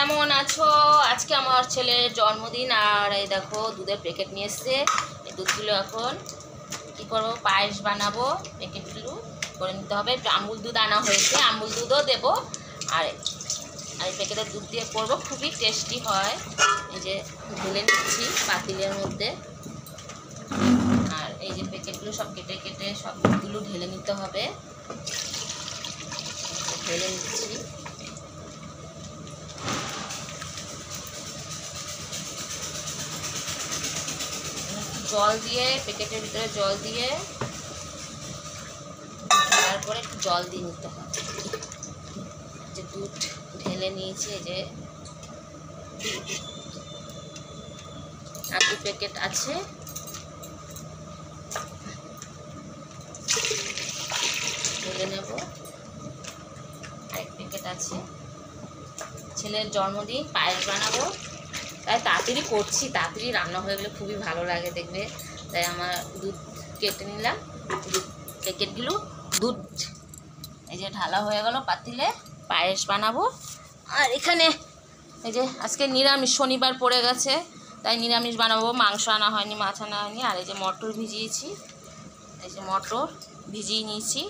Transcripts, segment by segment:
কেমন আছো? আজকে আমার ছেলের জন্মদিন, আর এই দেখো দুধের প্যাকেট নিয়ে এসছে। এই দুধগুলো এখন কী করবো, পায়েস বানাবো। প্যাকেটগুলো করে নিতে হবে। একটু আমুল দুধ আনা হয়েছে, আমুল দুধও দেবো। আর এই প্যাকেটের দুধ দিয়ে করবো, খুবই টেস্টি হয়। এই যে ঢেলে নিচ্ছি পাতিলের মধ্যে। আর এই যে প্যাকেটগুলো সব কেটে কেটে সবগুলো ঢেলে নিতে হবে। ঢেলে নিচ্ছি। জল দিয়ে প্যাকেটের ভিতরে জল দিয়ে তারপরে একটু জল দিয়ে নিতে হবে। যে দুধ ঢেলে নিয়েছি, এই যে আর দু প্যাকেট আছে, ঢেলে নেব। আরেক প্যাকেট আছে। ছেলের জন্মদিন, পায়েস বানাবো, তাই তাড়াতাড়ি করছি। তাড়াতাড়ি রান্না হয়ে গেলে খুবই ভালো লাগে দেখবে। তাই আমার দুধ কেটে নিলাম। দুধ প্যাকেটগুলো দুধ এই যে ঢালা হয়ে গেল পাতিলে। পায়েস বানাবো। আর এখানে এই যে আজকে নিরামিষ, শনিবার পড়ে গেছে, তাই নিরামিষ বানাবো। মাংস আনা হয়নি, মাছ আনা হয়নি। আর এই যে মটর ভিজিয়েছি, এই যে মটর ভিজিয়ে নিয়েছি।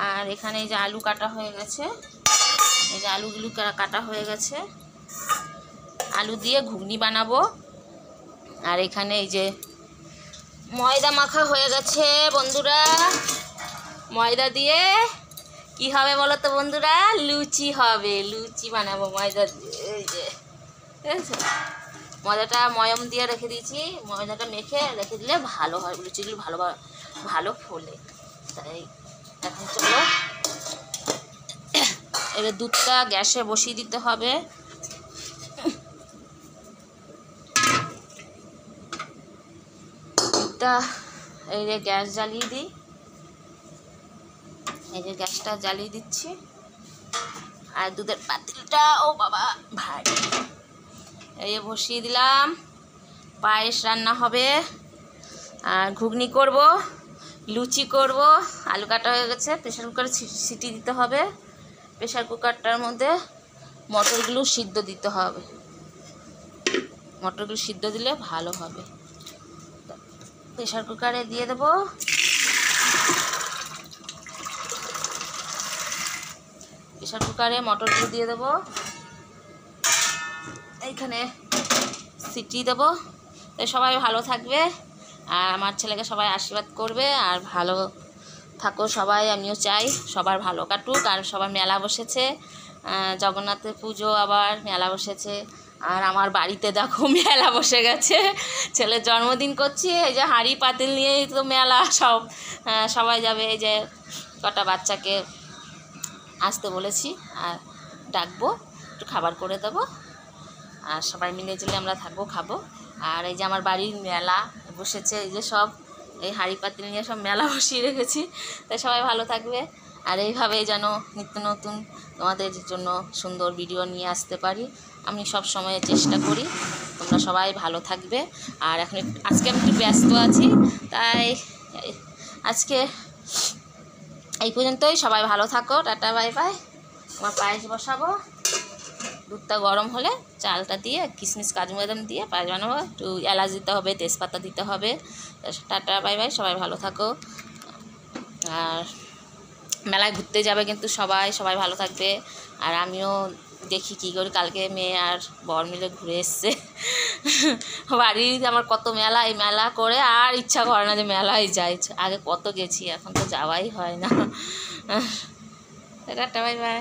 আর এখানে এই যে আলু কাটা হয়ে গেছে, এই যে আলুগুলো কাটা হয়ে গেছে। আলু দিয়ে ঘুগনি বানাবো। আর এখানে এই যে ময়দা মাখা হয়ে গেছে বন্ধুরা। ময়দা দিয়ে কি হবে বলো তো বন্ধুরা? লুচি হবে, লুচি বানাবো ময়দা দিয়ে। এই যে ময়দাটা ময়ম দিয়ে রেখে দিয়েছি। ময়দাটা মেখে রেখে দিলে ভালো হয়, লুচিগুলো ভালো ফোলে। তাই এখন চলো এবার দুধটা গ্যাসে বসিয়ে দিতে হবে। দুধটা এই যে গ্যাস জ্বালিয়ে দিই। এই যে গ্যাসটা জ্বালিয়ে দিচ্ছি। আর দুধের পাতিলটা, ও বাবা ভারী, এই বসিয়ে দিলাম। পায়েস রান্না হবে, আর ঘুগনি করব, লুচি করব। আলু কাটা হয়ে গেছে, প্রেশার কুকারে সিটি দিতে হবে। প্রেশার কুকারটার মধ্যে মটরগুলো সিদ্ধ দিতে হবে। মটরগুলো সিদ্ধ দিলে ভালো হবে। প্রেশার কুকারে দিয়ে দেবো। প্রেশার কুকারে মটরগুলো দিয়ে দেবো। এইখানে সিটি দেবো। তাই সবাই ভালো থাকবে, আর আমার ছেলেকে সবাই আশীর্বাদ করবে। আর ভালো থাকো সবাই, আমিও চাই সবার ভালো কাটুক। আর সবার মেলা বসেছে, জগন্নাথের পুজো, আবার মেলা বসেছে। আর আমার বাড়িতে দেখো মেলা বসে গেছে। ছেলের জন্মদিন করছি, এই যে হাঁড়ি পাতিল নিয়েই তো মেলা। সবাই যাবে। এই যে কটা বাচ্চাকে আসতে বলেছি, আর ডাকবো, একটু খাবার করে দেবো। আর সবাই মিলে জুলে আমরা থাকবো, খাবো। আর এই যে আমার বাড়ির মেলা বসেছে, এই যে সব এই হাঁড়ি পাতিল নিয়ে সব মেলা বসিয়ে রেখেছি। তাই সবাই ভালো থাকবে। আর এইভাবেই যেন নিত্য নতুন তোমাদের জন্য সুন্দর ভিডিও নিয়ে আসতে পারি, আমি সব সময় চেষ্টা করি। তোমরা সবাই ভালো থাকবে। আর আজকে আমি একটু ব্যস্ত আছি, তাই আজকে এই পর্যন্তই। সবাই ভালো থাকো, টাটা বাই বাই। আমার পায়েস বসাবো। দুধটা গরম হলে চালটা দিয়ে কিশমিশ কাজু বাদাম দিয়ে পায়েস বানাবো। একটু এলাচ দিতে হবে, তেজপাতা দিতে হবে। টাটা বাই বাই, সবাই ভালো থাকো। আর মেলায় ঘুরতে যাবে কিন্তু সবাই ভালো থাকবে। আর আমিও দেখি কী করি। কালকে মেয়ে আর বর মিলে ঘুরে এসছে। বাড়ির আমার কত মেলা, এই মেলা করে আর ইচ্ছা করে না যে মেলায় যাই। আগে কত গেছি, এখন তো যাওয়াই হয় না। Tata bye bye.